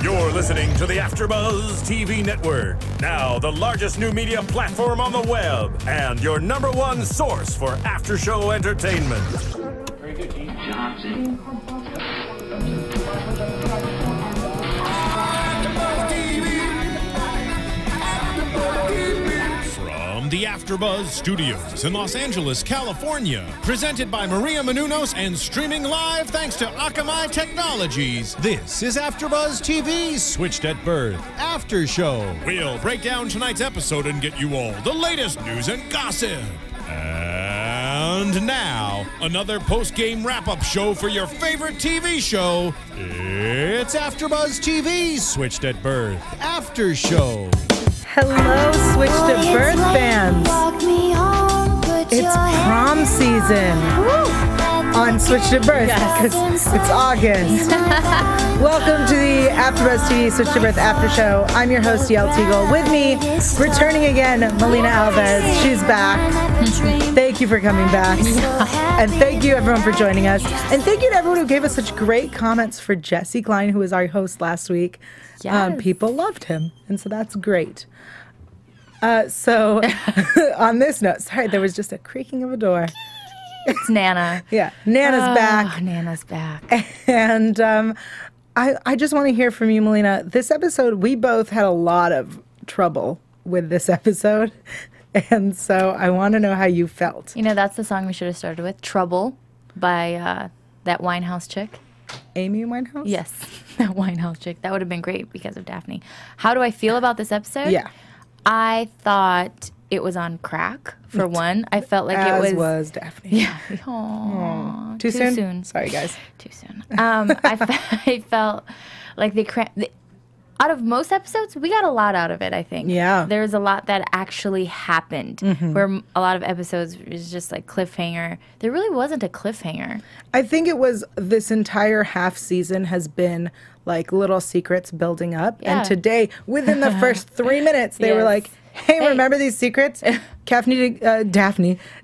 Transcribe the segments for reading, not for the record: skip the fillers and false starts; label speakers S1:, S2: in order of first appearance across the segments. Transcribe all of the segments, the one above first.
S1: You're listening to the AFTERBUZZ TV network, now the largest new media platform on the web, and your #1 source for after-show entertainment.
S2: Very good, Keith. Johnson.
S3: From the AFTERBUZZ Studios in Los Angeles, California, presented by Maria Menounos and streaming live thanks to Akamai Technologies. This is AFTERBUZZ TV's Switched at Birth After Show. We'll break down tonight's episode and get you all the latest news and gossip. And now, another post-game wrap-up show for your favorite TV show. It's AFTERBUZZ TV's Switched at Birth After Show.
S4: Hello, Switched at Birth fans. It's prom season on Switched at Birth because it's August. Welcome to the AFTERBUZZ TV Switched at Birth After Show. I'm your host, Yael Tygiel. With me, returning again, Melina Alves. She's back. Thank you for coming back. And thank you, everyone, for joining us. And thank you to everyone who gave us such great comments for Jesse Klein, who was our host last week.
S5: Yes.
S4: People loved him, and so that's great. So on this note, sorry, there was just a creaking of a door.
S5: It's Nana.
S4: Yeah, Nana's back.
S5: Nana's back.
S4: And I just want to hear from you, Melina. This episode, we both had a lot of trouble with this episode. And so I want to know how you felt.
S5: You know, that's the song we should have started with, Trouble by that Winehouse chick.
S4: Amy Winehouse?
S5: Yes, that Winehouse chick. That would have been great because of Daphne. How do I feel about this episode?
S4: Yeah.
S5: I thought it was on crack, for one. I felt like it
S4: was Daphne.
S5: Yeah. Aww.
S4: Too soon? Sorry, guys.
S5: Too soon. I felt like out of most episodes, we got a lot out of it, I think.
S4: Yeah.
S5: There's a lot that actually happened, where a lot of episodes is just like cliffhanger. There really wasn't a cliffhanger.
S4: I think it was this entire half season has been like little secrets building up.
S5: Yeah.
S4: And today, within the first 3 minutes, they were like, hey, remember these secrets? Daphne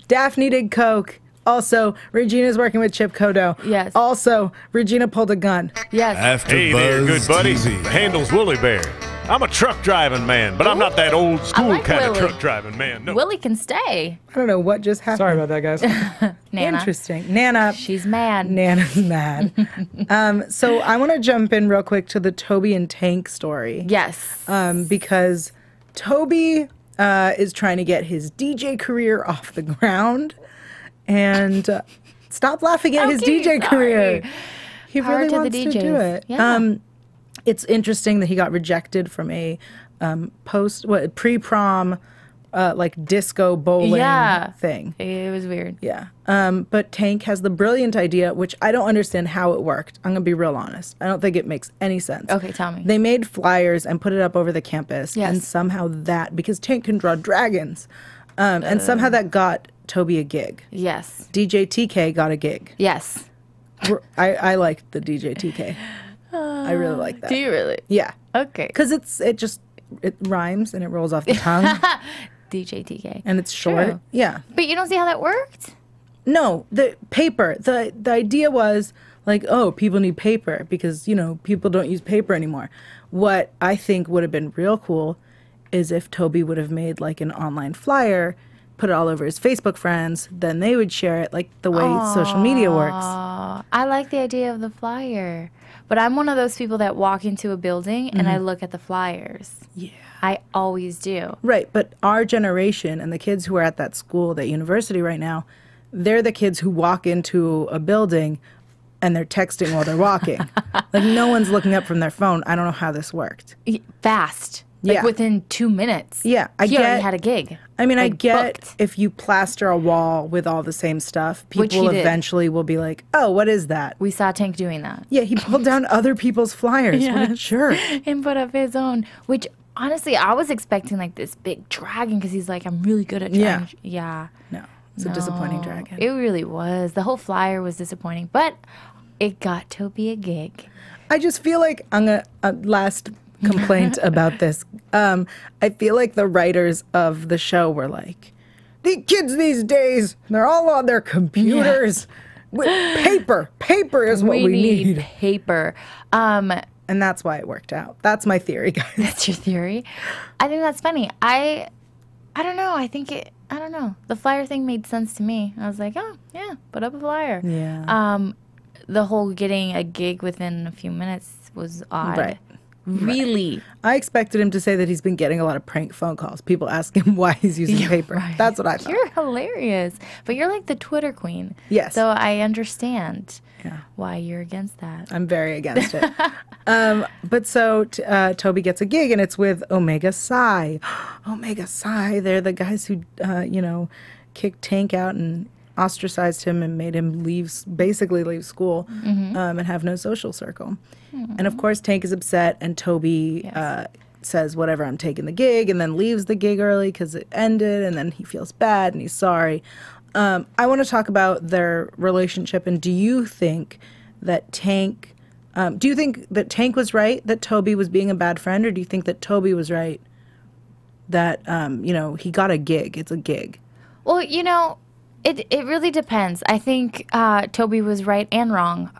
S4: did coke. Also, Regina's working with Chip Kodo.
S5: Yes.
S4: Also, Regina pulled a gun.
S5: Yes.
S1: Hey there, good buddy.
S3: TV.
S1: The handle's Wooly Bear. I'm a truck driving man, but I'm not that old school
S5: like
S1: kind of
S5: Willie.
S1: truck driving man. No.
S5: Willie can stay.
S4: I don't know what just happened.
S6: Sorry about that, guys.
S5: Nana.
S4: Interesting. Nana.
S5: She's mad.
S4: Nana's mad. So I want to jump in real quick to the Toby and Tank story.
S5: Yes.
S4: Because Toby is trying to get his DJ career off the ground. And stop laughing at his
S5: Okay,
S4: DJ
S5: sorry.
S4: career. He
S5: Power
S4: really
S5: to the
S4: wants to do
S5: DJs.
S4: it.
S5: Yeah.
S4: It's interesting that he got rejected from a pre-prom like disco bowling thing.
S5: It was weird.
S4: Yeah. But Tank has the brilliant idea, which I don't understand how it worked. I'm going to be real honest. I don't think it makes any sense.
S5: Okay, tell me.
S4: They made flyers and put it up over the campus.
S5: Yes.
S4: And somehow because Tank can draw dragons, and somehow that got Toby a gig.
S5: Yes.
S4: DJ TK got a gig.
S5: Yes.
S4: I liked the DJ TK. I really like that.
S5: Do you really?
S4: Yeah.
S5: Okay.
S4: Because it rhymes and it rolls off the tongue.
S5: DJ TK.
S4: And it's short.
S5: True.
S4: Yeah.
S5: But you don't see how that worked?
S4: No, the paper. The idea was like, oh, people need paper because, people don't use paper anymore. What I think would have been real cool is if Toby would have made like an online flyer, put it all over his Facebook friends, then they would share it like the way social media works.
S5: I like the idea of the flyer. But I'm one of those people that walk into a building and I look at the flyers.
S4: Yeah.
S5: I always do.
S4: Right, but our generation and the kids who are at that school, that university right now, they're the kids who walk into a building and they're texting while they're walking. Like no one's looking up from their phone. I don't know how this worked.
S5: Fast. Like
S4: Yeah.
S5: within 2 minutes.
S4: Yeah,
S5: He already had a gig.
S4: I mean, I
S5: Like,
S4: get
S5: booked.
S4: if you plaster a wall with all the same stuff,
S5: Which he
S4: people
S5: did.
S4: eventually will be like, oh, what is that?
S5: We saw Tank doing that.
S4: Yeah, he pulled down other people's flyers. What a jerk.
S5: And put up his own. Which, honestly, I was expecting like this big dragon because he's like, I'm really good at
S4: Yeah.
S5: dragon. Yeah.
S4: No, it's a disappointing dragon.
S5: It really was. The whole flyer was disappointing. But it got Toby a gig.
S4: I just feel like last complaint about this. I feel like the writers of the show were like, the kids these days, they're all on their computers. Paper is what we need.
S5: Paper.
S4: And that's why it worked out. That's my theory, guys.
S5: That's your theory? I think that's funny. I don't know. I don't know. The flyer thing made sense to me. I was like, oh, yeah, put up a flyer.
S4: Yeah.
S5: The whole getting a gig within a few minutes was odd.
S4: Right.
S5: Really?
S4: I expected him to say that he's been getting a lot of prank phone calls. People ask him why he's using paper.
S5: Right.
S4: That's what I thought.
S5: You're hilarious. But you're like the Twitter queen.
S4: Yes.
S5: So I understand
S4: Yeah.
S5: why you're against that.
S4: I'm very against it. But so Toby gets a gig, and it's with Omega Psi. Omega Psi, they're the guys who, kicked Tank out and ostracized him and made him basically leave school and have no social circle. And of course, Tank is upset, and Toby says, whatever, I'm taking the gig, and then leaves the gig early because it ended, and then he feels bad, and he's sorry. I want to talk about their relationship, and do you think that Tank was right that Toby was being a bad friend, or do you think that Toby was right that, he got a gig? It's a gig.
S5: Well, it really depends. I think Toby was right and wrong.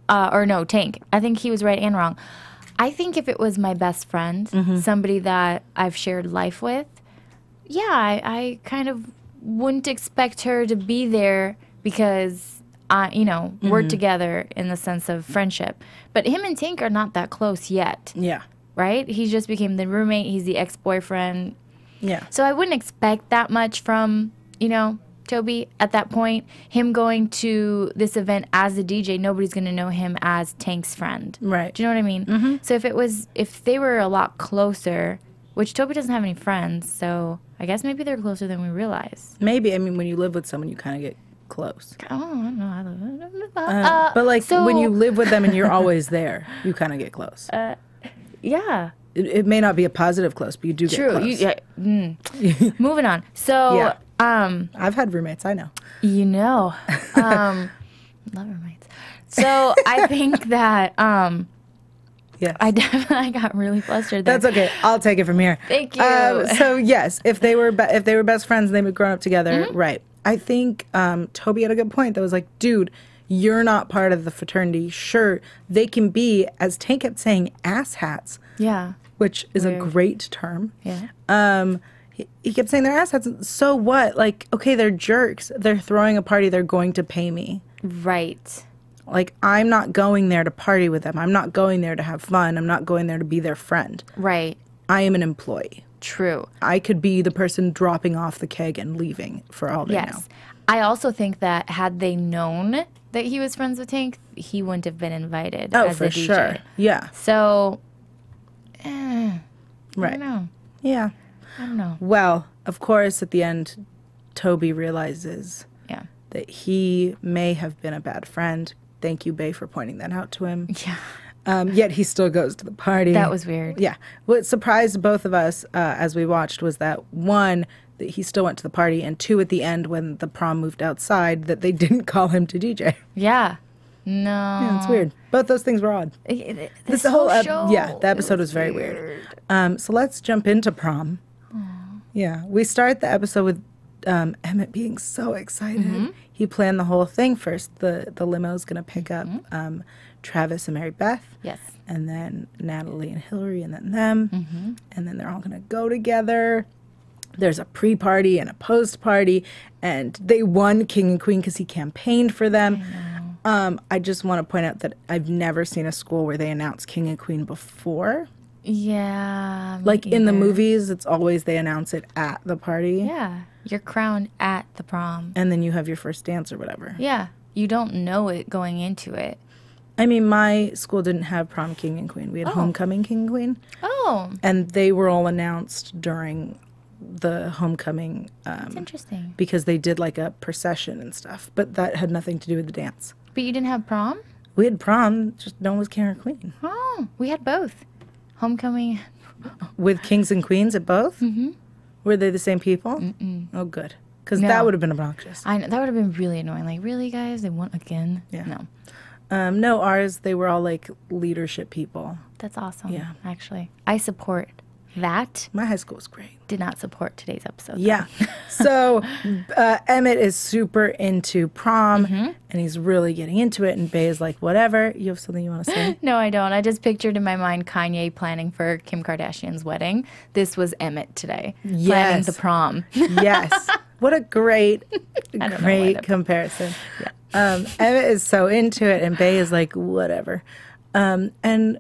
S5: Tank. I think he was right and wrong. I think if it was my best friend, somebody that I've shared life with, I kind of wouldn't expect her to be there because, we're together in the sense of friendship. But him and Tank are not that close yet.
S4: Yeah.
S5: Right? He just became the roommate. He's the ex-boyfriend.
S4: Yeah.
S5: So I wouldn't expect that much from, Toby at that point. Him going to this event as the DJ, nobody's going to know him as Tank's friend.
S4: Right.
S5: Do you know what I mean? So if they were a lot closer, which Toby doesn't have any friends, so I guess maybe they're closer than we realize.
S4: Maybe. I mean, when you live with someone, you kind of get close.
S5: Oh, I don't know.
S4: But when you live with them and you're always there, you kind of get close.
S5: Yeah.
S4: It may not be a positive close, but you do get close.
S5: Moving on. So,
S4: I've had roommates, I know.
S5: Love roommates. So I think that
S4: yes.
S5: I definitely got really flustered there.
S4: That's okay. I'll take it from here.
S5: Thank you.
S4: So yes, if they were best friends and they had grown up together, right? I think Toby had a good point. That was like, dude, you're not part of the fraternity. Sure, they can be, as Tank kept saying, asshats.
S5: Yeah.
S4: Which is a great term.
S5: Yeah.
S4: He kept saying they're asshats. So what? Like, okay, they're jerks. They're throwing a party. They're going to pay me.
S5: Right.
S4: Like, I'm not going there to party with them. I'm not going there to have fun. I'm not going there to be their friend.
S5: Right.
S4: I am an employee.
S5: True.
S4: I could be the person dropping off the keg and leaving for all they know.
S5: I also think that had they known that he was friends with Tank, he wouldn't have been invited as a DJ.
S4: Sure. Yeah.
S5: So,
S4: right.
S5: I don't know.
S4: Yeah.
S5: I don't know.
S4: Well, of course, at the end, Toby realizes that he may have been a bad friend. Thank you, Bae, for pointing that out to him.
S5: Yeah.
S4: Yet he still goes to the party.
S5: That was weird.
S4: Yeah. What surprised both of us as we watched was that, one, that he still went to the party, and two, at the end when the prom moved outside, that they didn't call him to DJ.
S5: Yeah. No.
S4: Yeah, it's weird. Both those things were odd.
S5: This whole show.
S4: The episode was very weird. So let's jump into prom.
S5: Aww.
S4: Yeah. We start the episode with Emmett being so excited. He planned the whole thing. First, the limo's going to pick up Travis and Mary Beth.
S5: Yes.
S4: And then Natalie and Hillary, and then them. And then they're all going to go together. There's a pre-party and a post-party. And they won King and Queen because he campaigned for them. I just want to point out that I've never seen a school where they announce King and Queen before.
S5: Yeah.
S4: Like in the movies, it's always they announce it at the party.
S5: Yeah. You're crowned at the prom.
S4: And then you have your first dance or whatever.
S5: Yeah. You don't know it going into it.
S4: I mean, my school didn't have prom king and queen. We had homecoming king and queen.
S5: Oh.
S4: And they were all announced during the homecoming.
S5: That's interesting.
S4: Because they did like a procession and stuff. But that had nothing to do with the dance.
S5: But you didn't have prom?
S4: We had prom, just no one was king or queen.
S5: Oh, we had both. Homecoming.
S4: With kings and queens at both?
S5: Mm-hmm.
S4: Were they the same people?
S5: Mm-mm.
S4: Oh, good. Because that would have been obnoxious.
S5: I know, that would have been really annoying. Like, really, guys? They won again?
S4: Yeah.
S5: No.
S4: No, ours, they were all like leadership people.
S5: That's awesome.
S4: Yeah.
S5: Actually. I support That
S4: My high school was great.
S5: did not support today's episode.
S4: Yeah. So Emmett is super into prom, and he's really getting into it, and Bae is like, whatever. You have something you want to say?
S5: No, I don't. I just pictured in my mind Kanye planning for Kim Kardashian's wedding. This was Emmett today. Planning
S4: Yes.
S5: the prom.
S4: Yes. What a great
S5: don't know why that-
S4: comparison. Emmett is so into it, and Bae is like, whatever. And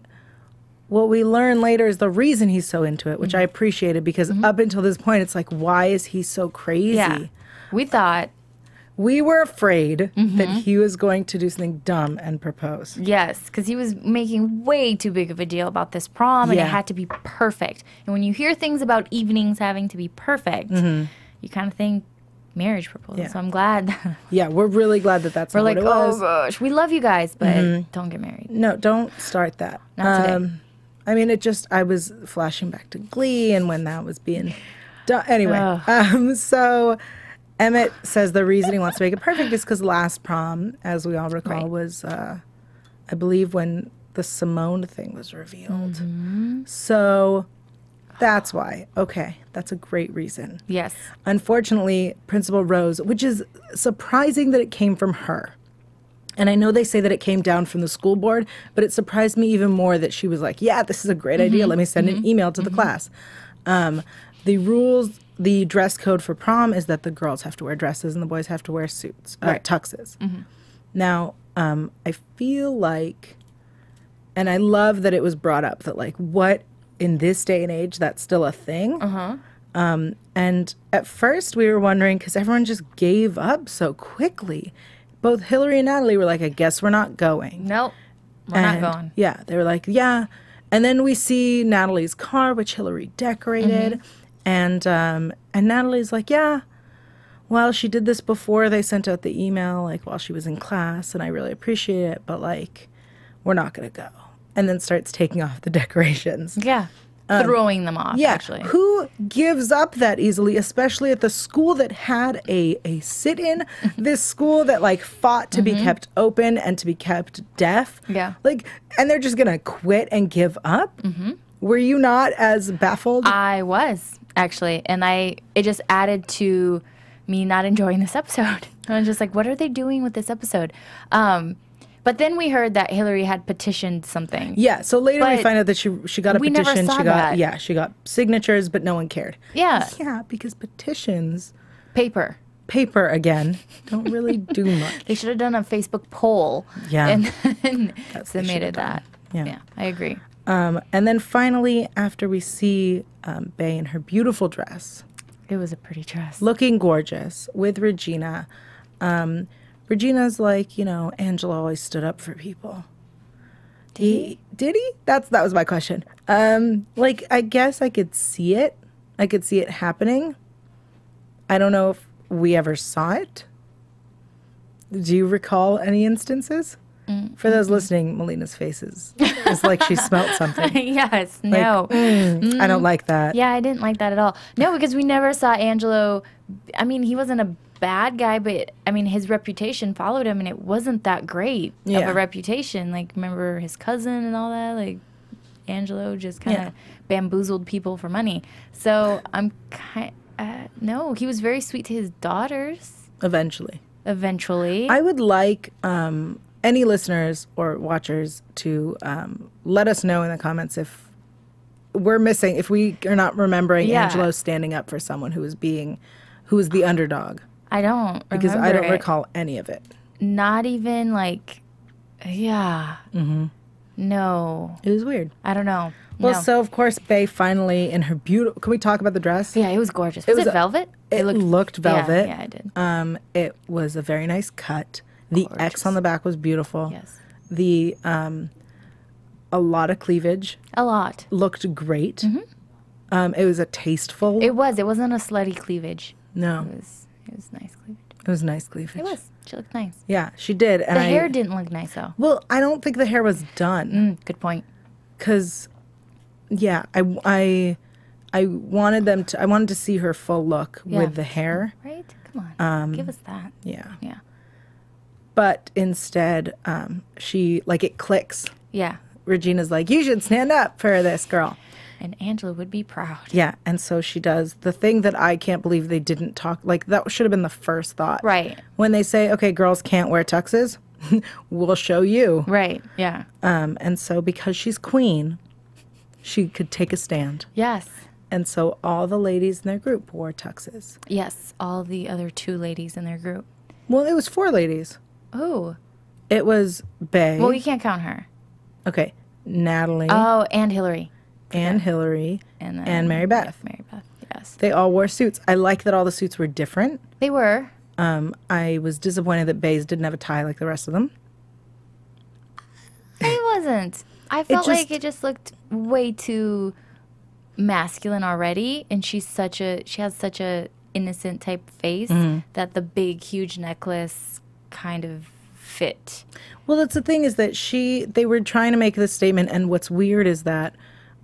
S4: what we learn later is the reason he's so into it, which I appreciated, because up until this point, it's like, why is he so crazy?
S5: Yeah. We thought,
S4: We were afraid that he was going to do something dumb and propose.
S5: yes, because he was making way too big of a deal about this prom, and it
S4: Yeah.
S5: had to be perfect. And when you hear things about evenings having to be perfect, you kind of think marriage proposal.
S4: Yeah.
S5: So I'm glad.
S4: Yeah, we're really glad that that's
S5: We're
S4: not
S5: like,
S4: what it was.
S5: oh gosh, we love you guys, but don't get married.
S4: No, don't start that.
S5: Not today.
S4: I mean, I was flashing back to Glee and when that was being done. Anyway, so Emmett says the reason he wants to make it perfect is because last prom, as we all recall,
S5: Right.
S4: was, I believe, when the Simone thing was revealed. So that's why. Okay, that's a great reason.
S5: Yes.
S4: Unfortunately, Principal Rose, which is surprising that it came from her. And I know they say that it came down from the school board, but it surprised me even more that she was like, yeah, this is a great idea. Let me send an email to the class. The rules, the dress code for prom is that the girls have to wear dresses and the boys have to wear suits, tuxes. Now, I feel like, and I love that it was brought up that like, what in this day and age, that's still a thing. And at first we were wondering, because everyone just gave up so quickly. Both Hillary and Natalie were like, I guess we're not going.
S5: Nope. We're
S4: And,
S5: not going.
S4: Yeah, they were like, yeah. And then we see Natalie's car, which Hillary decorated. And Natalie's like, yeah, well, she did this before they sent out the email, like while she was in class, and I really appreciate it, but like, we're not going to go. And then starts taking off the decorations.
S5: Yeah. Throwing them off,
S4: Yeah,
S5: actually.
S4: who gives up that easily, especially at the school that had a sit-in, this school that like fought to be kept open and to be kept deaf.
S5: Yeah.
S4: Like, and they're just gonna quit and give up? Were you not as baffled?
S5: I was, actually. And it just added to me not enjoying this episode. I was just like, what are they doing with this episode? But then we heard that Hillary had petitioned something.
S4: Yeah, so later we
S5: But
S4: find out that she got a
S5: we never
S4: petition.
S5: saw
S4: She got
S5: that.
S4: she got signatures, but no one cared.
S5: Yeah.
S4: Yeah, because petitions,
S5: Paper.
S4: paper again, don't really do much.
S5: They should have done a Facebook poll.
S4: Yeah.
S5: And then
S4: they should
S5: submitted
S4: have done.
S5: that.
S4: Yeah.
S5: I agree.
S4: And then finally, after we see Bae in her beautiful dress,
S5: It was a pretty dress.
S4: looking gorgeous with Regina, Regina's like, Angela always stood up for people. Did he? That was my question. Like, I guess I could see it. I could see it happening. I don't know if we ever saw it. Do you recall any instances? For those listening, Melina's face is like she smelt something.
S5: Yes.
S4: Like,
S5: No.
S4: I don't like that.
S5: Yeah, I didn't like that at all. No, because we never saw Angelo. I mean, he wasn't a bad guy, but I mean, his reputation followed him, and it wasn't that great of
S4: Yeah.
S5: a reputation. Like, remember his cousin and all that? Like, Angelo just kind of bamboozled people for money. So I'm no, he was very sweet to his daughters.
S4: Eventually.
S5: Eventually,
S4: I would like any listeners or watchers to let us know in the comments if we're missing, if we are not remembering
S5: Yeah.
S4: Angelo standing up for someone who was the underdog.
S5: I don't
S4: Because I
S5: remember
S4: don't
S5: it.
S4: recall any of it.
S5: Not even like, yeah. No,
S4: It was weird.
S5: I don't know.
S4: Well,
S5: No.
S4: so of course, Bae finally in her beautiful. Can we talk about the dress?
S5: Yeah, it was gorgeous. Was
S4: was
S5: it
S4: a-
S5: velvet?
S4: It looked velvet.
S5: Yeah, it did.
S4: It was a very nice cut. The X on the back was beautiful.
S5: Yes.
S4: The a lot of cleavage.
S5: A lot.
S4: Looked great. It was a tasteful.
S5: It was. It wasn't a slutty cleavage.
S4: No,
S5: It was nice cleavage.
S4: it was nice cleavage.
S5: It was. She looked nice.
S4: Yeah, she did. And
S5: The hair didn't look nice though.
S4: Well, I don't think the hair was done
S5: Good point.
S4: because, yeah, I wanted them to. I wanted to see her full look
S5: Yeah.
S4: with the hair.
S5: Right? Come on. Give us that.
S4: Yeah,
S5: Yeah.
S4: but instead, she it clicks.
S5: Yeah.
S4: Regina's like, you should stand up for this girl.
S5: And Angela would be proud.
S4: Yeah, and so she does the thing that I can't believe they didn't talk. Like, that should have been the first thought.
S5: Right.
S4: When they say, okay, girls can't wear tuxes, we'll show you.
S5: Right, yeah.
S4: And so because she's queen, she could take a stand.
S5: Yes.
S4: And so all the ladies in their group wore tuxes.
S5: Yes, all the other 2 ladies in their group.
S4: Well, it was 4 ladies.
S5: Oh.
S4: It was Bae.
S5: Well, you can't count her.
S4: Okay, Natalie.
S5: Oh, and Hillary.
S4: And Hillary.
S5: And
S4: Mary Beth.
S5: Mary Beth, yes.
S4: They all wore suits. I like that all the suits were different.
S5: They were.
S4: I was disappointed that Bae's didn't have a tie like the rest of them.
S5: I wasn't. I felt like it just looked way too masculine already, and she has such a innocent type face that the big huge necklace kind of fit.
S4: Well, that's the thing, is that they were trying to make this statement, and what's weird is that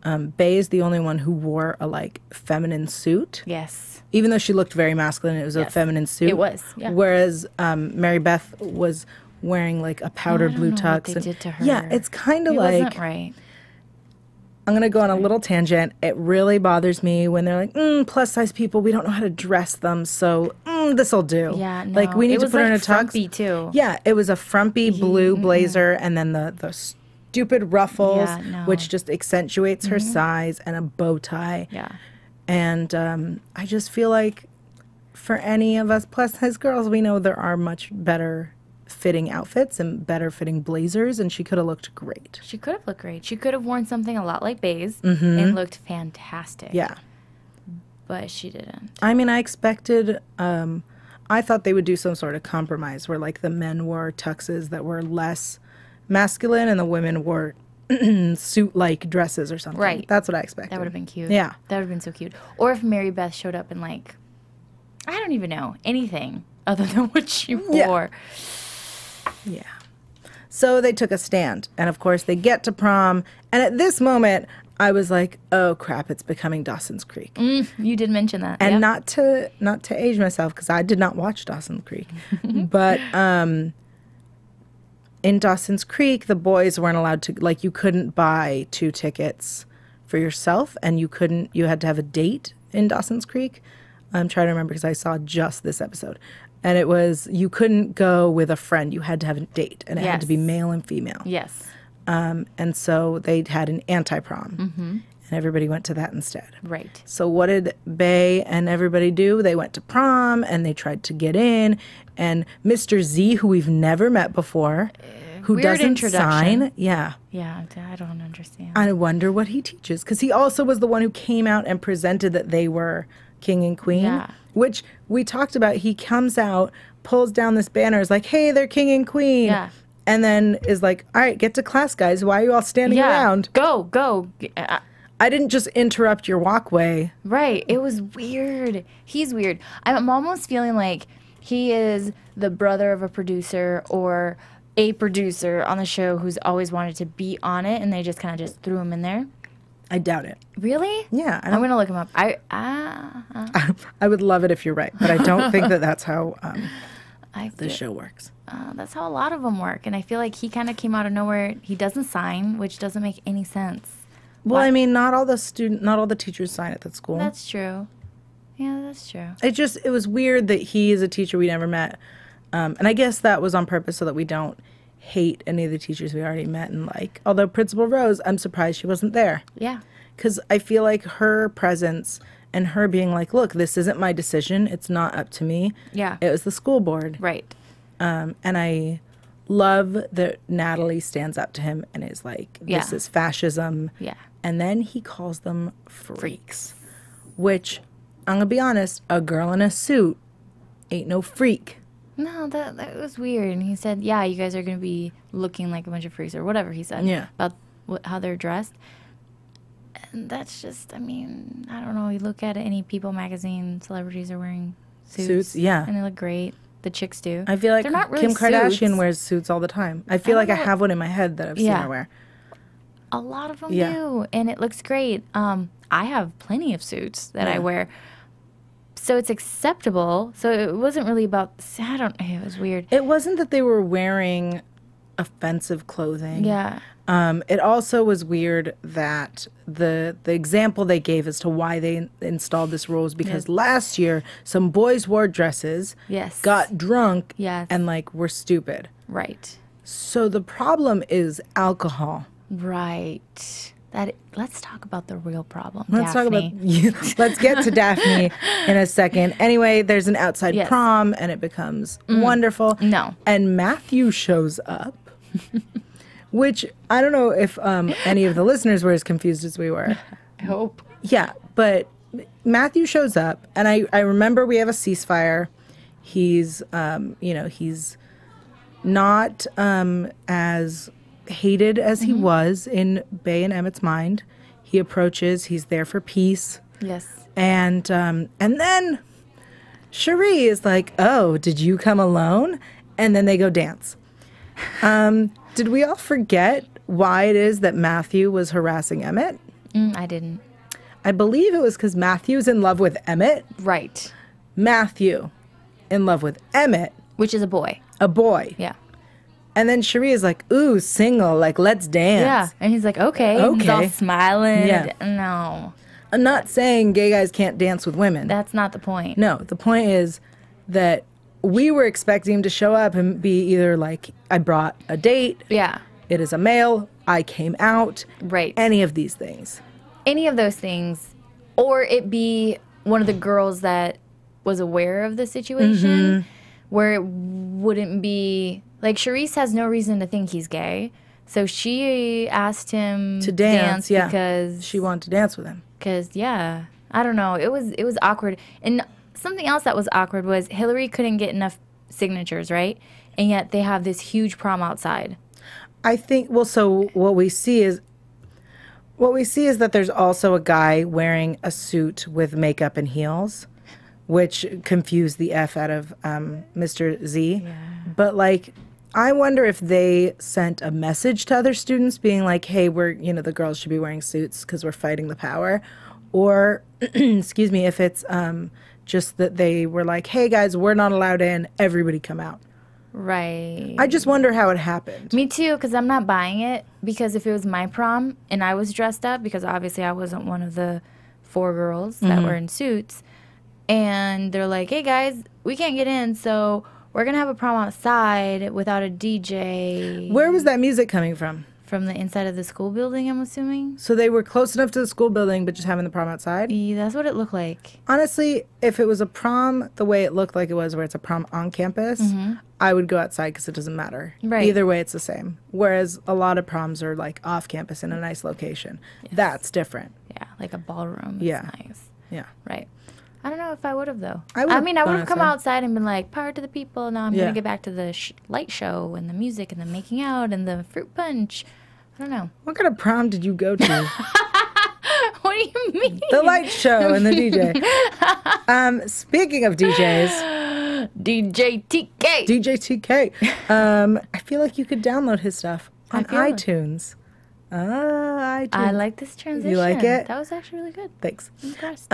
S4: Bae is the only one who wore a like feminine suit.
S5: Yes.
S4: Even though she looked very masculine, it was a feminine suit.
S5: It was. Yeah.
S4: Whereas Mary Beth was wearing like a powder blue tux.
S5: What they did to her.
S4: Yeah, it's kind of
S5: it
S4: like.
S5: Wasn't right.
S4: I'm gonna go on a little tangent. It really bothers me when they're like, plus size people, we don't know how to dress them, so this'll do.
S5: Yeah, no.
S4: Like we need to put her in a tux.
S5: Frumpy too.
S4: Yeah, it was a frumpy blue blazer, and then the stupid ruffles, which just accentuates her size, and a bow tie.
S5: Yeah.
S4: And I just feel like for any of us plus size girls, we know there are much better fitting outfits and better fitting blazers, and she could have looked great.
S5: She could have looked great. She could have worn something a lot like Bae's and looked fantastic.
S4: Yeah.
S5: But she didn't.
S4: I mean, I expected, I thought they would do some sort of compromise where like the men wore tuxes that were less masculine and the women wore suit-like dresses or something.
S5: Right.
S4: That's what I expected.
S5: That would have been cute.
S4: Yeah.
S5: That would have been so cute. Or if Mary Beth showed up in like, I don't even know, anything other than what she wore.
S4: Yeah. So they took a stand, and of course they get to prom, and at this moment I was like, oh crap, it's becoming Dawson's Creek.
S5: You did mention that.
S4: And not to age myself, because I did not watch Dawson's Creek, but in Dawson's Creek, the boys weren't allowed to, like, you couldn't buy 2 tickets for yourself, and you had to have a date in Dawson's Creek. I'm trying to remember because I saw just this episode. And it was, you couldn't go with a friend. You had to have a date, and it had to be male and female.
S5: Yes.
S4: And so they had an anti-prom, and everybody went to that instead.
S5: Right.
S4: So what did Bae and everybody do? They went to prom, and they tried to get in, and Mr. Z, who we've never met before, who
S5: weird
S4: doesn't
S5: introduction.
S4: sign. Yeah.
S5: Yeah, I don't understand.
S4: I wonder what he teaches, because he also was the one who came out and presented that they were king and queen.
S5: Yeah.
S4: Which we talked about. He comes out, pulls down this banner, is like, hey, they're king and queen.
S5: Yeah.
S4: And then is like, all right, get to class, guys. Why are you all standing around?
S5: Go.
S4: I didn't just interrupt your walkway.
S5: Right. It was weird. He's weird. I'm almost feeling like he is the brother of a producer or a producer on the show who's always wanted to be on it, and they just kind of just threw him in there.
S4: I doubt it.
S5: Really?
S4: Yeah.
S5: I'm going to look him up.
S4: I would love it if you're right, but I don't think that's how the show works.
S5: That's how a lot of them work, and I feel like he kind of came out of nowhere. He doesn't sign, which doesn't make any sense.
S4: Well, I mean, not all the teachers sign at that school.
S5: That's true. Yeah, that's true.
S4: It was weird that he is a teacher we never met, and I guess that was on purpose so that we don't hate any of the teachers we already met and like. Although Principal Rose, I'm surprised she wasn't there. Yeah. Because I feel like her presence and her being like, look, this isn't my decision. It's not up to me. Yeah. It was the school board. Right. And I love that Natalie stands up to him and is like, this is fascism. Yeah. And then he calls them freaks. Which, I'm going to be honest, a girl in a suit ain't no freak.
S5: No, that was weird. And he said, yeah, you guys are going to be looking like a bunch of freaks or whatever he said about how they're dressed. And that's just, I mean, I don't know. You look at any People magazine, celebrities are wearing suits.
S4: Yeah.
S5: And they look great. The chicks do.
S4: I feel like
S5: they're not really
S4: Kim Kardashian
S5: suits.
S4: wears suits all the time. I feel like I have one in my head that I've seen her wear.
S5: A lot of them do. And it looks great. I have plenty of suits that I wear. So it's acceptable. So it wasn't really about, it was weird.
S4: It wasn't that they were wearing offensive clothing.
S5: Yeah.
S4: It also was weird that the example they gave as to why they installed this rule is because last year some boys wore dresses, got drunk, and like were stupid.
S5: Right.
S4: So the problem is alcohol.
S5: Right. Let's talk about the real problem.
S4: Let's
S5: Daphne.
S4: talk about. Let's get to Daphne in a second. Anyway, there's an outside prom, and it becomes wonderful.
S5: No.
S4: And Matthew shows up, which I don't know if any of the listeners were as confused as we were.
S5: I hope.
S4: Yeah, but Matthew shows up, and I remember we have a ceasefire. He's he's not as hated as he was in Bay and Emmett's mind. He approaches. He's there for peace.
S5: Yes.
S4: And then Cherie is like, "Oh, did you come alone?" And then they go dance. Did we all forget why it is that Matthew was harassing Emmett?
S5: I didn't.
S4: I believe it was because Matthew's in love with Emmett.
S5: Right.
S4: Matthew in love with Emmett.
S5: Which is a boy.
S4: A boy.
S5: Yeah.
S4: And then Cherie is like, ooh, single, like, let's dance.
S5: Yeah. And he's like, okay.
S4: Okay.
S5: He's all smiling.
S4: Yeah.
S5: No.
S4: I'm not saying gay guys can't dance with women.
S5: That's not the point.
S4: No, the point is that we were expecting him to show up and be either like, I brought a date.
S5: Yeah.
S4: It is a male. I came out.
S5: Right.
S4: Any of these things.
S5: Any of those things. Or it be one of the girls that was aware of the situation where it wouldn't be... Like, Charisse has no reason to think he's gay. So she asked him
S4: to dance
S5: because...
S4: She wanted to dance with him.
S5: Because, yeah. I don't know. It was awkward. And something else that was awkward was Hillary couldn't get enough signatures, right? And yet they have this huge prom outside.
S4: I think, well, so what we see is that there's also a guy wearing a suit with makeup and heels, which confused the F out of Mr. Z. Yeah. But, like, I wonder if they sent a message to other students being like, hey, the girls should be wearing suits because we're fighting the power. Or, excuse me, if it's just that they were like, hey, guys, we're not allowed in. Everybody come out.
S5: Right.
S4: I just wonder how it happened.
S5: Me too, because I'm not buying it. Because if it was my prom and I was dressed up, because obviously I wasn't one of the 4 girls that were in suits, and they're like, hey, guys, we can't get in, so we're going to have a prom outside without a DJ.
S4: Where was that music coming from?
S5: From the inside of the school building, I'm assuming.
S4: So they were close enough to the school building, but just having the prom outside?
S5: Yeah, that's what it looked like.
S4: Honestly, if it was a prom the way it looked like it was, where it's a prom on campus, I would go outside because it doesn't matter.
S5: Right.
S4: Either way, it's the same. Whereas a lot of proms are like off campus in a nice location. Yes. That's different.
S5: Yeah, like a ballroom. Is nice.
S4: Yeah.
S5: Right. I don't know if I would have, though.
S4: I
S5: would have come outside and been like, power to the people. Now I'm going to get back to the light show and the music and the making out and the fruit punch. I don't know.
S4: What kind of prom did you go to?
S5: What do you mean?
S4: The light show and the DJ. Speaking of DJs.
S5: DJ TK.
S4: DJ TK. I feel like you could download his stuff on iTunes. iTunes.
S5: I like this transition.
S4: You like it?
S5: That was actually really good.
S4: Thanks.
S5: I'm impressed.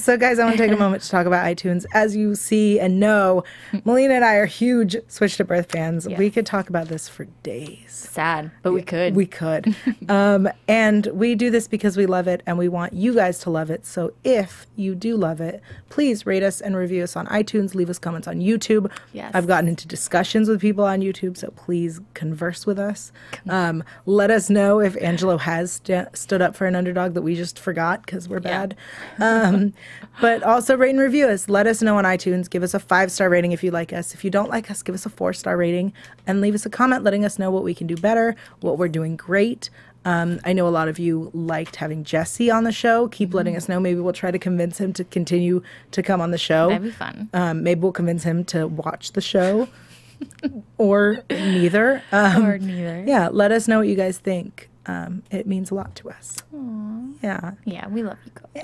S4: So, guys, I want to take a moment to talk about iTunes. As you see and know, Melina and I are huge Switch to Birth fans.
S5: Yes.
S4: We could talk about this for days.
S5: Sad, but we could.
S4: We could. And we do this because we love it, and we want you guys to love it. So if you do love it, please rate us and review us on iTunes. Leave us comments on YouTube.
S5: Yes.
S4: I've gotten into discussions with people on YouTube, so please converse with us. Let us know if Angelo has stood up for an underdog that we just forgot because we're bad. But also rate and review us. Let us know on iTunes. Give us a 5-star rating if you like us. If you don't like us, give us a 4-star rating and leave us a comment letting us know what we can do better, what we're doing great. I know a lot of you liked having Jesse on the show. Keep letting us know. Maybe we'll try to convince him to continue to come on the show.
S5: That'd be fun.
S4: Maybe we'll convince him to watch the show. Or neither.
S5: Or neither.
S4: Yeah, let us know what you guys think. It means a lot to us.
S5: Aww.
S4: Yeah.
S5: Yeah, we love you guys.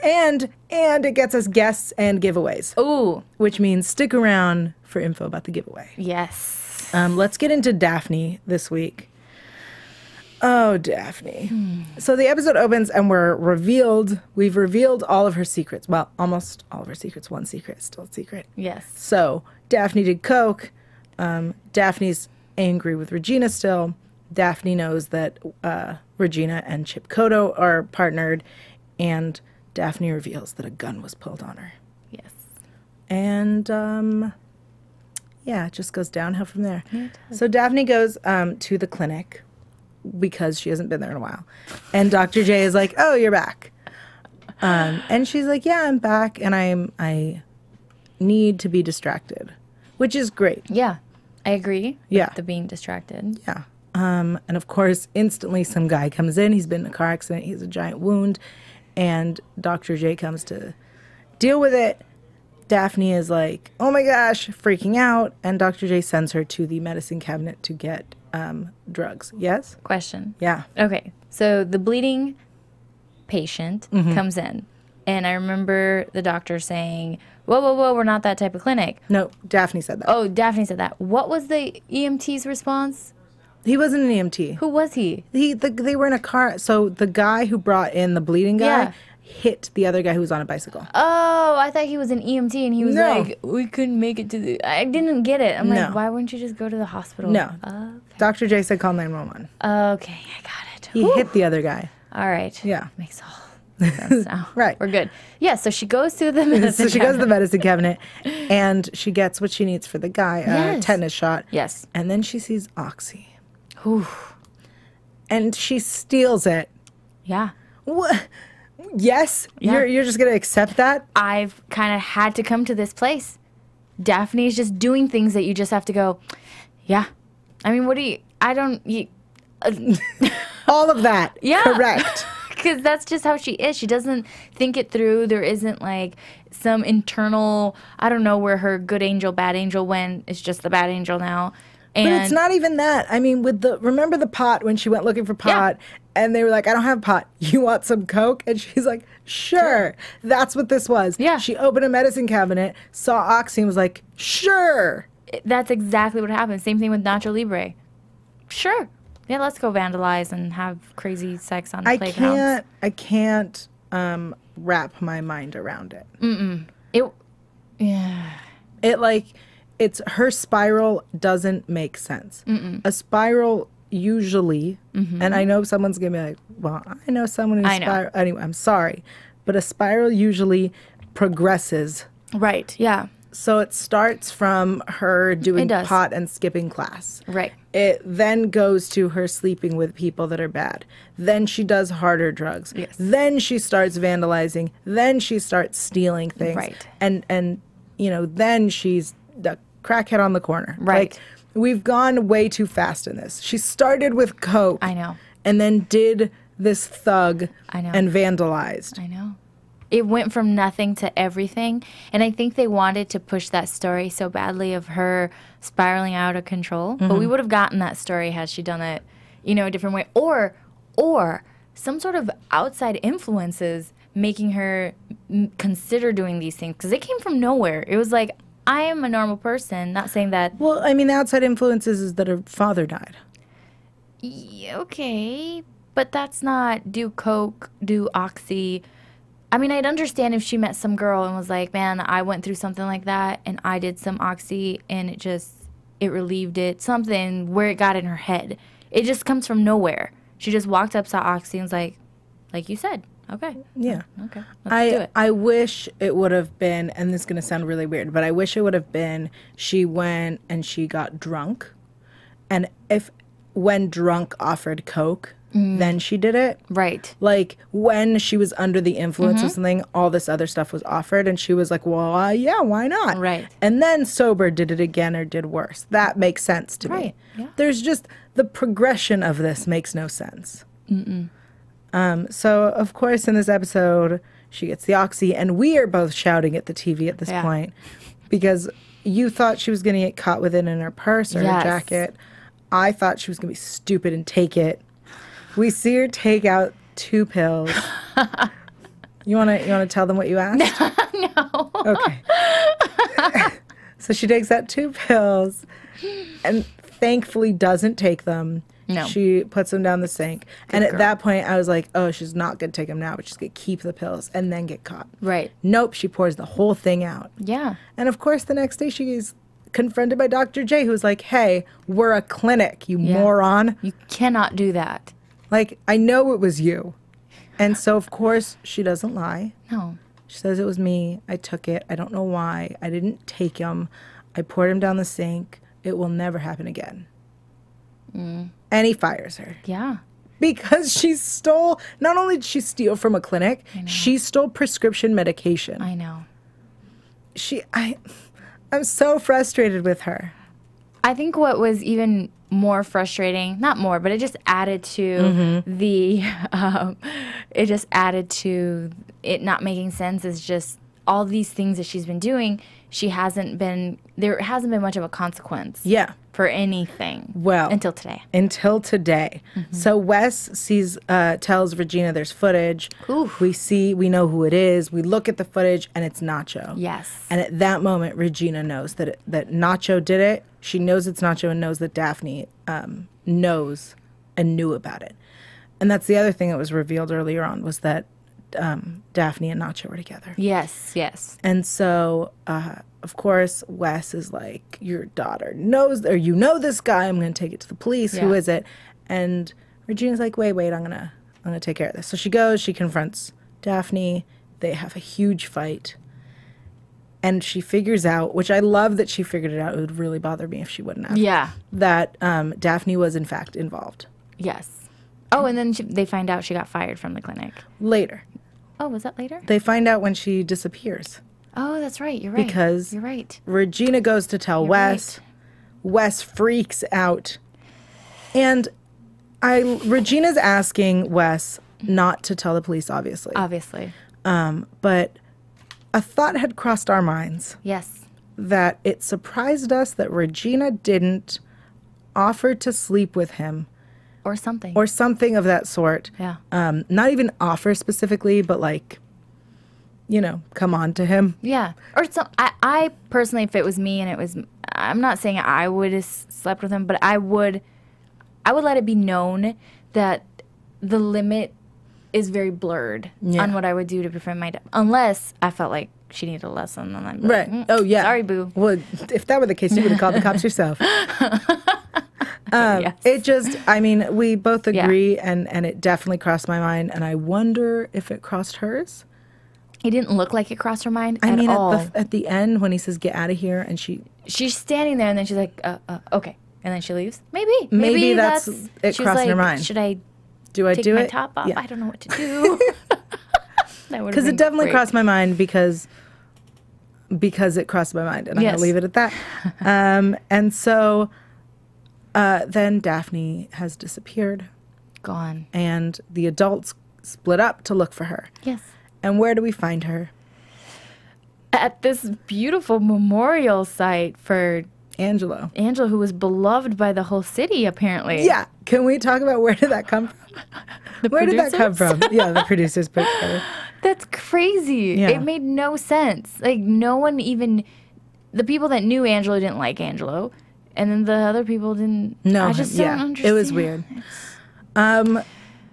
S4: And it gets us guests and giveaways.
S5: Ooh.
S4: Which means stick around for info about the giveaway.
S5: Yes.
S4: Let's get into Daphne this week. Oh, Daphne. So the episode opens and we've revealed all of her secrets. Well, almost all of her secrets. One secret is still a secret.
S5: Yes.
S4: So Daphne did coke. Daphne's angry with Regina still. Daphne knows that Regina and Chip Kodo are partnered, and Daphne reveals that a gun was pulled on her.
S5: Yes.
S4: And, yeah, it just goes downhill from there. So Daphne goes to the clinic because she hasn't been there in a while. And Dr. J is like, oh, you're back. And she's like, yeah, I'm back, and I need to be distracted, which is great.
S5: Yeah, I agree.
S4: Yeah.
S5: With the being distracted.
S4: Yeah. And of course, instantly some guy comes in. He's been in a car accident. He has a giant wound. And Dr. J comes to deal with it. Daphne is like, oh my gosh, freaking out. And Dr. J sends her to the medicine cabinet to get drugs. Yes?
S5: Question.
S4: Yeah.
S5: Okay, so the bleeding patient comes in. And I remember the doctor saying, whoa, whoa, whoa, we're not that type of clinic.
S4: No, Daphne said that.
S5: Oh, Daphne said that. What was the EMT's response?
S4: He wasn't an EMT.
S5: Who was he?
S4: They were in a car. So the guy who brought in the bleeding guy
S5: Yeah.
S4: hit the other guy who was on a bicycle.
S5: Oh, I thought he was an EMT, and he was
S4: No.
S5: like, we couldn't make it to the... I didn't get it. I'm
S4: No.
S5: like, why wouldn't you just go to the hospital?
S4: No.
S5: Okay,
S4: Dr. J said call 911.
S5: okay, I got it.
S4: He
S5: Whew.
S4: hit the other guy.
S5: All right.
S4: Yeah.
S5: Makes all sense now.
S4: Right.
S5: We're good. Yeah, so she goes to the medicine
S4: So she goes to the
S5: cabinet.
S4: medicine cabinet, and she gets what she needs for the guy,
S5: Yes.
S4: tetanus shot.
S5: Yes.
S4: And then she sees Oxy.
S5: Whew.
S4: And she steals it.
S5: Yeah.
S4: What? Yes?
S5: Yeah.
S4: You're just going to accept that?
S5: I've kind of had to come to this place. Daphne's just doing things that you just have to go, yeah. I mean, what do you... I don't...
S4: All of that.
S5: Yeah.
S4: Correct.
S5: Because that's just how she is. She doesn't think it through. There isn't like some internal, I don't know where her good angel, bad angel went. It's just the bad angel now. And
S4: But it's not even that. I mean, remember the pot when she went looking for pot, and they were like, I don't have pot. You want some Coke? And she's like, sure. That's what this was.
S5: Yeah.
S4: She opened a medicine cabinet, saw Oxy, and was like, sure.
S5: That's exactly what happened. Same thing with Nacho Libre. Sure. Yeah, let's go vandalize and have crazy sex on the playgrounds.
S4: I can't wrap my mind around it.
S5: Yeah.
S4: It's her spiral doesn't make sense. A spiral usually, and I know someone's gonna be like, well, I know someone who's
S5: I know.
S4: spiral. Anyway, I'm sorry, but a spiral usually progresses.
S5: Right. Yeah.
S4: So it starts from her doing
S5: does.
S4: pot and skipping class.
S5: Right.
S4: It then goes to her sleeping with people that are bad. Then she does harder drugs.
S5: Yes.
S4: Then she starts vandalizing. Then she starts stealing things.
S5: Right.
S4: And then she's the crackhead on the corner.
S5: Right.
S4: Like, we've gone way too fast in this. She started with coke.
S5: I know.
S4: And then did this thug.
S5: I know.
S4: And vandalized.
S5: I know. It went from nothing to everything. And I think they wanted to push that story so badly of her spiraling out of control. But we would have gotten that story had she done it, a different way. Or some sort of outside influences making her consider doing these things. Because it came from nowhere. It was like, I am a normal person. Not saying that.
S4: Well, I mean, the outside influences is that her father died.
S5: Okay. But that's not do coke, do oxy. I mean, I'd understand if she met some girl and was like, man, I went through something like that and I did some oxy and it relieved it. Something where it got in her head. It just comes from nowhere. She just walked up, saw oxy and was like you said, okay.
S4: Yeah.
S5: Okay, let's do it.
S4: I wish it would have been, and this is going to sound really weird, but I wish it would have been she went and she got drunk. And when drunk offered coke, then she did it.
S5: Right.
S4: Like when she was under the influence of something, all this other stuff was offered, and she was like, well, yeah, why not?
S5: Right.
S4: And then sober did it again or did worse. That makes sense to me.
S5: Right, yeah.
S4: There's just the progression of this makes no sense. So, of course, in this episode, she gets the oxy, and we are both shouting at the TV at this point because you thought she was going to get caught with it in her purse or her
S5: Yes.
S4: jacket. I thought she was going to be stupid and take it. We see her take out 2 pills. You wanna tell them what you asked?
S5: No.
S4: Okay. So she takes out 2 pills and thankfully doesn't take them.
S5: No.
S4: She puts them down the sink. And at that point, I was like, oh, she's not going to take them now, but she's going to keep the pills and then get caught.
S5: Right.
S4: Nope, she pours the whole thing out.
S5: Yeah.
S4: And of course, the next day she confronted by Dr. J, who's like, hey, we're a clinic, you moron.
S5: You cannot do that.
S4: Like, I know it was you. And so, of course, she doesn't lie.
S5: No.
S4: She says it was me. I took it. I don't know why. I didn't take him. I poured him down the sink. It will never happen again. And he fires her.
S5: Yeah.
S4: Because she stole, not only did she steal from a clinic, she stole prescription medication.
S5: I know.
S4: I'm so frustrated with her.
S5: I think what was even more frustrating, not more, but it just added to it just added to it not making sense, is just all these things that she's been doing. There hasn't been much of a consequence.
S4: Yeah.
S5: For anything.
S4: Well.
S5: Until today.
S4: So Wes tells Regina there's footage.
S5: Oof.
S4: We know who it is. We look at the footage and it's Nacho.
S5: Yes.
S4: And at that moment, Regina knows that Nacho did it. She knows it's Nacho and knows that Daphne knows and knew about it. And that's the other thing that was revealed earlier on, was that Daphne and Nacho were together.
S5: Yes, yes.
S4: And so, of course, Wes is like, your daughter knows, or you know this guy, I'm going to take it to the police.
S5: Yeah.
S4: Who is it? And Regina's like, wait, I'm going to take care of this. So she goes, she confronts Daphne. They have a huge fight. And she figures out, which I love that she figured it out. It would really bother me if she wouldn't have.
S5: Yeah.
S4: That Daphne was, in fact, involved.
S5: Yes. Oh, and then they find out she got fired from the clinic.
S4: Later.
S5: Oh, was that later?
S4: They find out when she disappears.
S5: Oh, that's right. You're right.
S4: Because
S5: you're right.
S4: Regina goes to tell Wes.
S5: Right.
S4: Wes freaks out. And Regina's asking Wes not to tell the police, obviously.
S5: Obviously.
S4: But a thought had crossed our minds.
S5: Yes.
S4: That it surprised us that Regina didn't offer to sleep with him.
S5: Or something.
S4: Or something of that sort.
S5: Yeah.
S4: Not even offer specifically, but like, come on to him.
S5: Yeah. Or I personally, if it was me and it was, I'm not saying I would have slept with him, but I would let it be known that the limit is very blurred on what I would do to prevent my death. Unless I felt like she needed a lesson. And I'm like,
S4: right. Oh, yeah.
S5: Sorry, boo.
S4: Well, if that were the case, you would have called the cops yourself.
S5: Yes.
S4: It just, we both agree, and it definitely crossed my mind, and I wonder if it crossed hers.
S5: It didn't look like it crossed her mind at all.
S4: At the end, when he says, get out of here, and
S5: she's standing there, and then she's like, okay. And then she leaves. Maybe
S4: that's it crossed her mind.
S5: Should I
S4: do
S5: take my top off?
S4: Yeah.
S5: I don't know what to do.
S4: Because it definitely crossed my mind because it crossed my mind, and I'm going to leave it at that. And so then Daphne has disappeared.
S5: Gone.
S4: And the adults split up to look for her.
S5: Yes.
S4: And where do we find her?
S5: At this beautiful memorial site for
S4: Angelo,
S5: who was beloved by the whole city, apparently.
S4: Yeah. Can we talk about where did that come from? Where did that come from? Yeah, the producers put together.
S5: That's crazy.
S4: Yeah.
S5: It made no sense. Like, no one even... The people that knew Angelo didn't like Angelo. And then the other people didn't...
S4: No,
S5: I just don't understand.
S4: It was weird.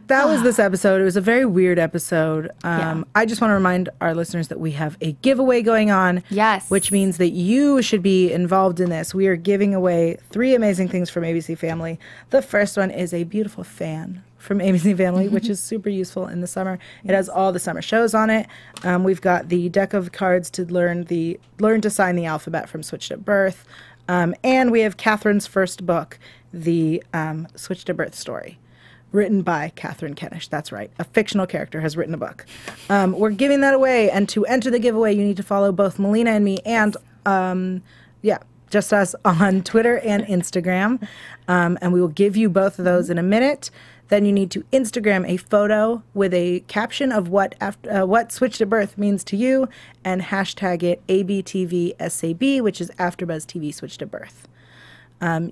S4: That was this episode. It was a very weird episode. I just want to remind our listeners that we have a giveaway going on.
S5: Yes.
S4: Which means that you should be involved in this. We are giving away 3 amazing things from ABC Family. The first one is a beautiful fan from ABC Family, which is super useful in the summer. It has all the summer shows on it. We've got the deck of cards to learn to sign the alphabet from Switched at Birth. And we have Catherine's first book, the Switched at Birth story. Written by Catherine Kennish. That's right. A fictional character has written a book. We're giving that away. And to enter the giveaway, you need to follow both Melina and me and, just us on Twitter and Instagram. And we will give you both of those in a minute. Then you need to Instagram a photo with a caption of what Switched at Birth means to you and hashtag it ABTVSAB, which is AfterBuzz TV Switched at Birth.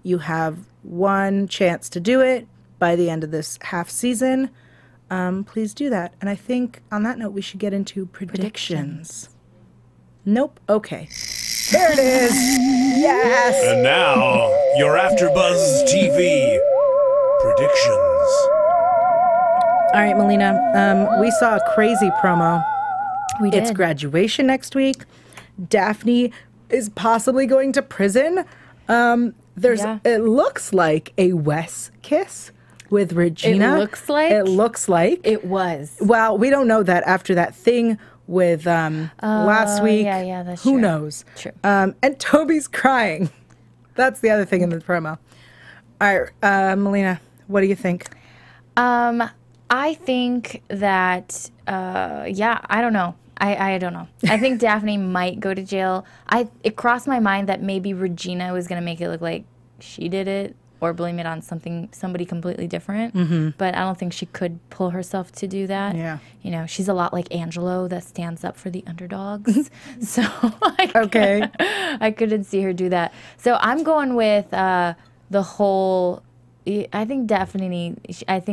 S4: You have one chance to do it by the end of this half season. Please do that. And I think on that note, we should get into predictions. Nope. Okay. There it is. Yes.
S1: And now, your AfterBuzz TV predictions.
S4: All right, Melina. We saw a crazy promo.
S5: We did.
S4: It's graduation next week. Daphne is possibly going to prison. It looks like a Wes kiss with Regina.
S5: It looks like?
S4: It looks like.
S5: It was.
S4: Well, we don't know that after that thing with last week.
S5: Yeah, that's
S4: Who
S5: true.
S4: knows?
S5: True.
S4: And Toby's crying. That's the other thing in the promo. All right, Melina, what do you think?
S5: I think that, I don't know. I don't know. I think Daphne might go to jail. It crossed my mind that maybe Regina was going to make it look like she did it or blame it on somebody completely different. Mm-hmm. But I don't think she could pull herself to do that.
S4: Yeah.
S5: You know, she's a lot like Angelo that stands up for the underdogs. So
S4: Okay.
S5: I couldn't see her do that. So I'm going with the whole. I think Daphne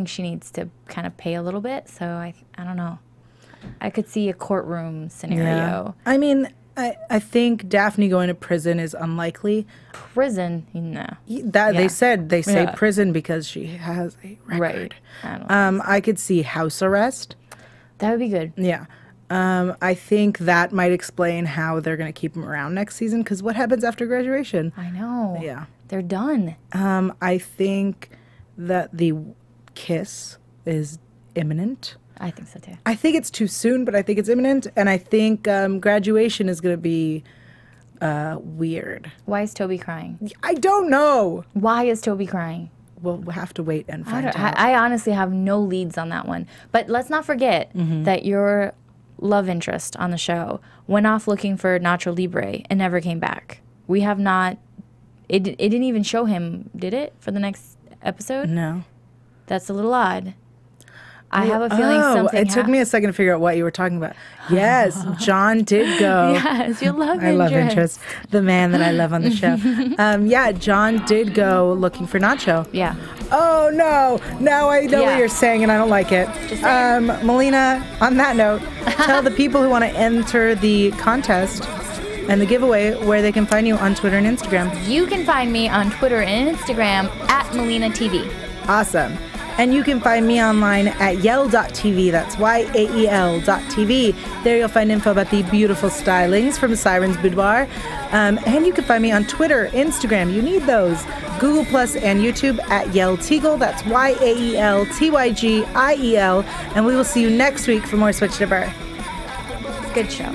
S5: she needs to kind of pay a little bit. So I don't know. I could see a courtroom scenario.
S4: Yeah. I mean, I think Daphne going to prison is unlikely.
S5: Prison? No.
S4: They say prison because she has a record.
S5: Right.
S4: I could see house arrest.
S5: That would be good.
S4: Yeah. I think that might explain how they're going to keep him around next season, because what happens after graduation?
S5: I know.
S4: Yeah.
S5: They're done.
S4: I think that the kiss is imminent.
S5: I think so too.
S4: I think it's too soon, but I think it's imminent, and I think graduation is going to be weird.
S5: Why is Toby crying?
S4: I don't know.
S5: Why is Toby crying?
S4: We'll have to wait and find out.
S5: I honestly have no leads on that one. But let's not forget that your love interest on the show went off looking for Nacho Libre and never came back. We have not. It didn't even show him, did it, for the next episode?
S4: No.
S5: That's a little odd. I have a feeling something
S4: it took me a second to figure out what you were talking about. Yes, John did go.
S5: Yes, your love interest.
S4: I love interest. The man that I love on the show. John did go looking for Nacho.
S5: Yeah.
S4: Oh, no. Now I know what you're saying, and I don't like it. Melina, on that note, tell the people who want to enter the contest and the giveaway where they can find you on Twitter and Instagram.
S5: You can find me on Twitter and Instagram at MelinaTV.
S4: Awesome. And you can find me online at yael.tv. That's YAEL.tv. There you'll find info about the beautiful stylings from Siren's Boudoir. And you can find me on Twitter, Instagram. You need those. Google Plus and YouTube at Yael Tygiel. That's YAELTYGIEL. And we will see you next week for more Switch to Birth.
S5: Good show.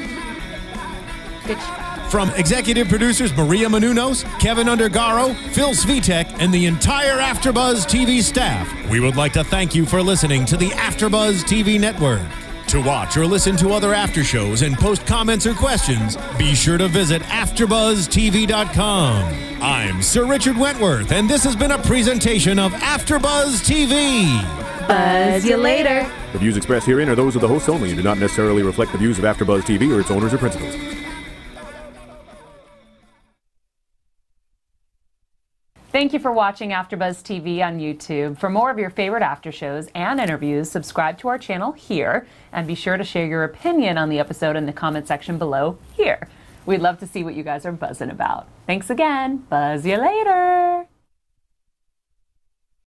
S5: Good show.
S3: From executive producers Maria Menounos, Kevin Undergaro, Phil Svitek, and the entire AfterBuzz TV staff, we would like to thank you for listening to the AfterBuzz TV network. To watch or listen to other after shows and post comments or questions, be sure to visit AfterBuzzTV.com. I'm Sir Richard Wentworth, and this has been a presentation of AfterBuzz TV.
S5: Buzz you later.
S6: The views expressed herein are those of the hosts only and do not necessarily reflect the views of AfterBuzz TV or its owners or principals.
S7: Thank you for watching AfterBuzz TV on YouTube. For more of your favorite after shows and interviews, subscribe to our channel here, and be sure to share your opinion on the episode in the comment section below here. We'd love to see what you guys are buzzing about. Thanks again. Buzz you later.